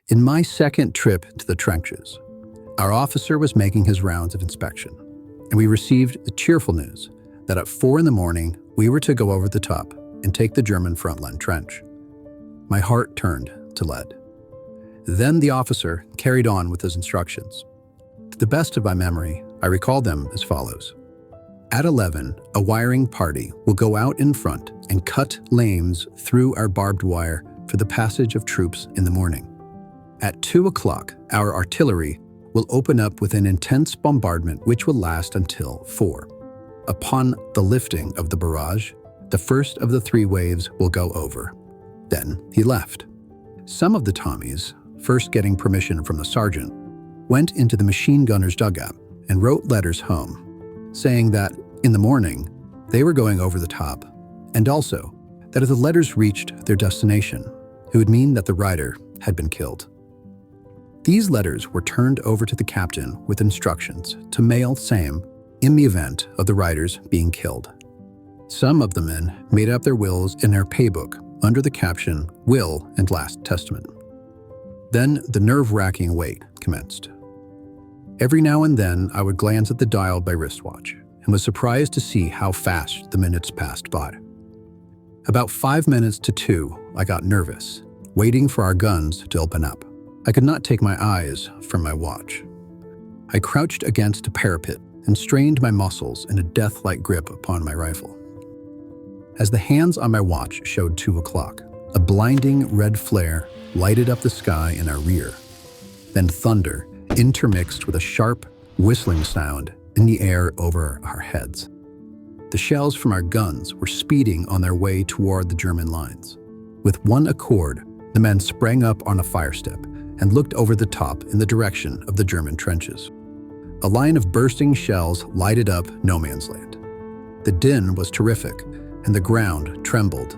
In my second trip to the trenches, our officer was making his rounds of inspection, and we received the cheerful news that at 4 a.m. we were to go over the top and take the German frontline trench. My heart turned to lead. Then the officer carried on with his instructions. To the best of my memory, I recall them as follows. At 11, a wiring party will go out in front and cut lanes through our barbed wire for the passage of troops in the morning. At 2 o'clock, our artillery will open up with an intense bombardment which will last until 4. Upon the lifting of the barrage, the first of the 3 waves will go over. Then he left. Some of the Tommies, first getting permission from the sergeant, went into the machine gunner's dugout and wrote letters home, saying that in the morning they were going over the top, and also that if the letters reached their destination, it would mean that the rider had been killed. These letters were turned over to the captain with instructions to mail same in the event of the riders being killed. Some of the men made up their wills in their paybook under the caption Will and Last Testament. Then the nerve-wracking wait commenced. Every now and then I would glance at the dial by wristwatch and was surprised to see how fast the minutes passed by. About 5 minutes to 2, I got nervous, waiting for our guns to open up. I could not take my eyes from my watch. I crouched against a parapet and strained my muscles in a death-like grip upon my rifle. As the hands on my watch showed 2 o'clock, a blinding red flare lighted up the sky in our rear. Then thunder intermixed with a sharp, whistling sound in the air over our heads. The shells from our guns were speeding on their way toward the German lines. With one accord, the men sprang up on a fire step and looked over the top in the direction of the German trenches. A line of bursting shells lighted up no man's land. The din was terrific, and the ground trembled.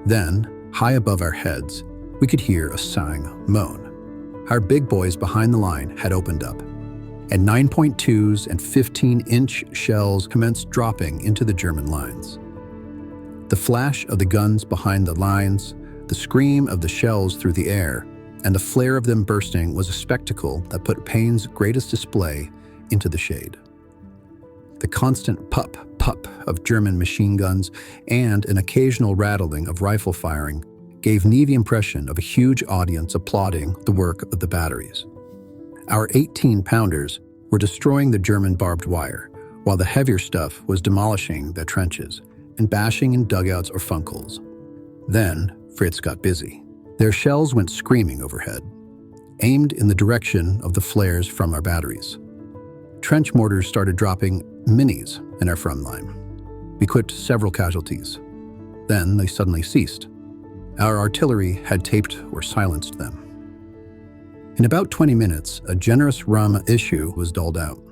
Then, high above our heads, we could hear a sighing moan. Our big boys behind the line had opened up, and 9.2s and 15-inch shells commenced dropping into the German lines. The flash of the guns behind the lines, the scream of the shells through the air, and the flare of them bursting was a spectacle that put Payne's greatest display into the shade. The constant pup of German machine guns and an occasional rattling of rifle firing gave me the impression of a huge audience applauding the work of the batteries. Our 18-pounders were destroying the German barbed wire, while the heavier stuff was demolishing the trenches and bashing in dugouts or funkholes. Then Fritz got busy. Their shells went screaming overhead, aimed in the direction of the flares from our batteries. Trench mortars started dropping minis in our front line. We clipped several casualties. Then they suddenly ceased. Our artillery had taped or silenced them. In about 20 minutes, a generous rum issue was doled out.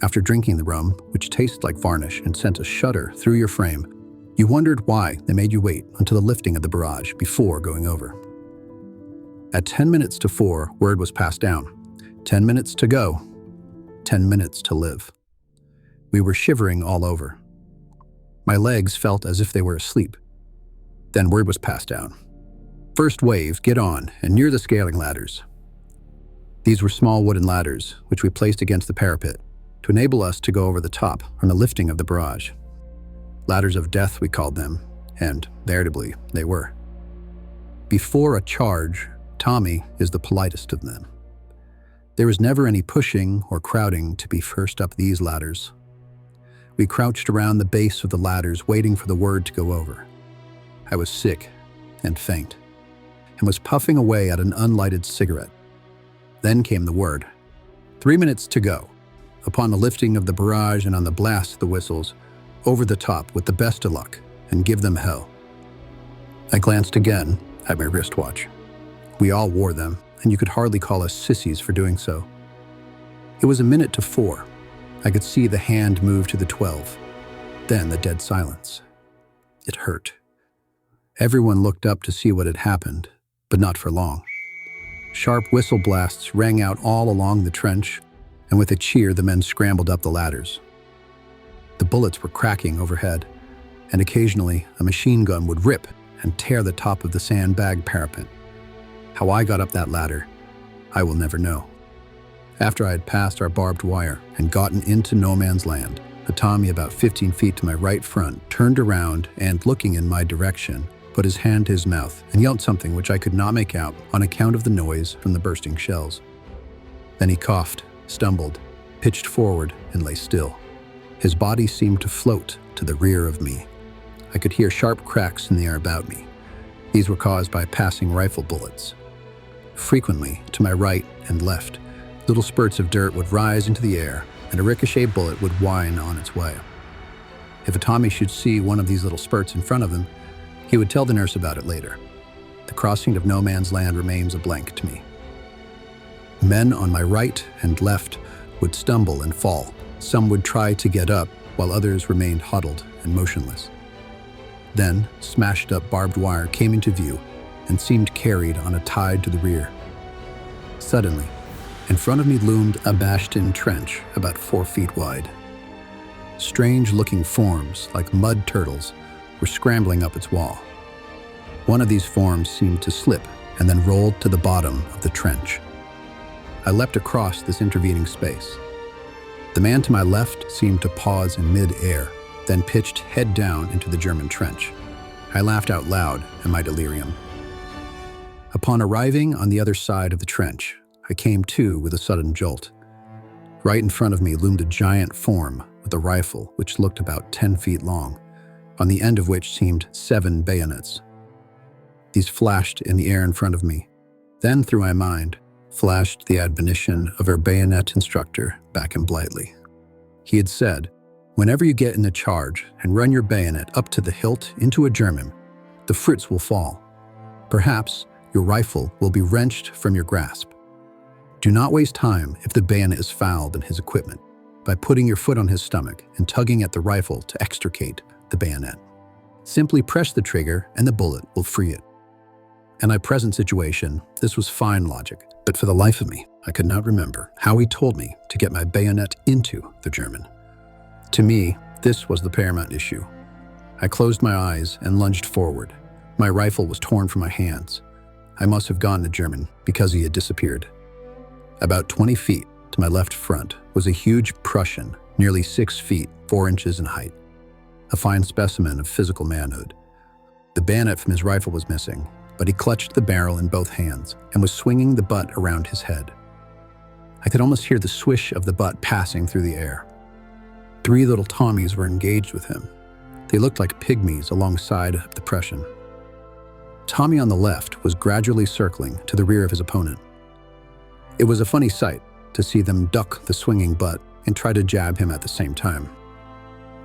After drinking the rum, which tasted like varnish and sent a shudder through your frame, you wondered why they made you wait until the lifting of the barrage before going over. At 10 minutes to 4, word was passed down. 10 minutes to go. 10 minutes to live. We were shivering all over. My legs felt as if they were asleep. Then word was passed down. First wave, get on, and near the scaling ladders. These were small wooden ladders, which we placed against the parapet to enable us to go over the top on the lifting of the barrage. Ladders of death, we called them, and veritably they were. Before a charge, Tommy is the politest of them. There was never any pushing or crowding to be first up these ladders. We crouched around the base of the ladders waiting for the word to go over. I was sick and faint, and was puffing away at an unlighted cigarette. Then came the word. 3 minutes to go. Upon the lifting of the barrage and on the blast of the whistles, over the top with the best of luck, and give them hell. I glanced again at my wristwatch. We all wore them, and you could hardly call us sissies for doing so. It was a minute to 4. I could see the hand move to the 12. Then the dead silence. It hurt. Everyone looked up to see what had happened, but not for long. Sharp whistle blasts rang out all along the trench, and with a cheer the men scrambled up the ladders. The bullets were cracking overhead, and occasionally a machine gun would rip and tear the top of the sandbag parapet. How I got up that ladder, I will never know. After I had passed our barbed wire and gotten into no man's land, a Tommy about 15 feet to my right front turned around and, looking in my direction, put his hand to his mouth and yelled something which I could not make out on account of the noise from the bursting shells. Then he coughed, stumbled, pitched forward, and lay still. His body seemed to float to the rear of me. I could hear sharp cracks in the air about me. These were caused by passing rifle bullets. Frequently, to my right and left, little spurts of dirt would rise into the air, and a ricochet bullet would whine on its way. If a Tommy should see one of these little spurts in front of him, he would tell the nurse about it later. The crossing of no man's land remains a blank to me. Men on my right and left would stumble and fall. Some would try to get up, while others remained huddled and motionless. Then, smashed-up barbed wire came into view and seemed carried on a tide to the rear. Suddenly, in front of me loomed a bashed-in trench about 4 feet wide. Strange-looking forms, like mud turtles, were scrambling up its wall. One of these forms seemed to slip and then rolled to the bottom of the trench. I leapt across this intervening space. The man to my left seemed to pause in mid-air, then pitched head down into the German trench. I laughed out loud in my delirium. Upon arriving on the other side of the trench, I came to with a sudden jolt. Right in front of me loomed a giant form with a rifle which looked about 10 feet long, on the end of which seemed 7 bayonets. These flashed in the air in front of me. Then, through my mind, flashed the admonition of our bayonet instructor back in Blighty. He had said, "Whenever you get in a charge and run your bayonet up to the hilt into a German, the Fritz will fall. Perhaps your rifle will be wrenched from your grasp. Do not waste time if the bayonet is fouled in his equipment by putting your foot on his stomach and tugging at the rifle to extricate the bayonet. Simply press the trigger and the bullet will free it." In my present situation, this was fine logic, but for the life of me, I could not remember how he told me to get my bayonet into the German. To me, this was the paramount issue. I closed my eyes and lunged forward. My rifle was torn from my hands. I must have gone to German because he had disappeared. About 20 feet to my left front was a huge Prussian, nearly 6 feet, 4 inches in height. A fine specimen of physical manhood. The bayonet from his rifle was missing, but he clutched the barrel in both hands and was swinging the butt around his head. I could almost hear the swish of the butt passing through the air. 3 little Tommies were engaged with him. They looked like pygmies alongside of the Prussian. Tommy on the left was gradually circling to the rear of his opponent. It was a funny sight to see them duck the swinging butt and try to jab him at the same time.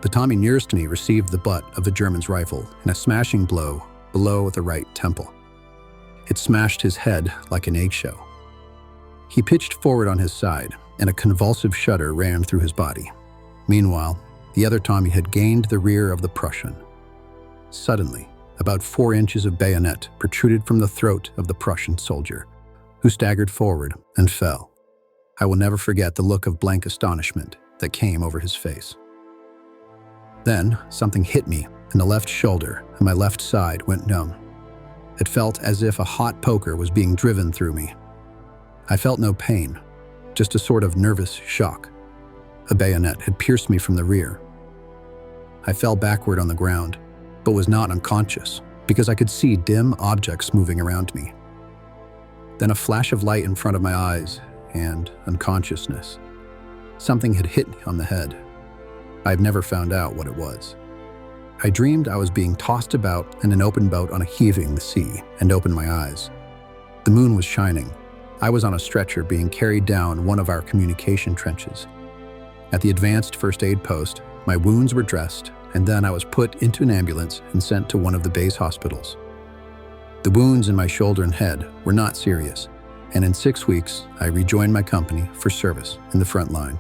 The Tommy nearest to me received the butt of the German's rifle in a smashing blow below the right temple. It smashed his head like an eggshell. He pitched forward on his side, and a convulsive shudder ran through his body. Meanwhile, the other Tommy had gained the rear of the Prussian. Suddenly, about 4 inches of bayonet protruded from the throat of the Prussian soldier, who staggered forward and fell. I will never forget the look of blank astonishment that came over his face. Then, something hit me in the left shoulder, and my left side went numb. It felt as if a hot poker was being driven through me. I felt no pain, just a sort of nervous shock. A bayonet had pierced me from the rear. I fell backward on the ground, but was not unconscious because I could see dim objects moving around me. Then a flash of light in front of my eyes and unconsciousness. Something had hit me on the head. I've never found out what it was. I dreamed I was being tossed about in an open boat on a heaving sea and opened my eyes. The moon was shining. I was on a stretcher being carried down one of our communication trenches. At the advanced first aid post, my wounds were dressed, and then I was put into an ambulance and sent to one of the base hospitals. The wounds in my shoulder and head were not serious, and in 6 weeks, I rejoined my company for service in the front line.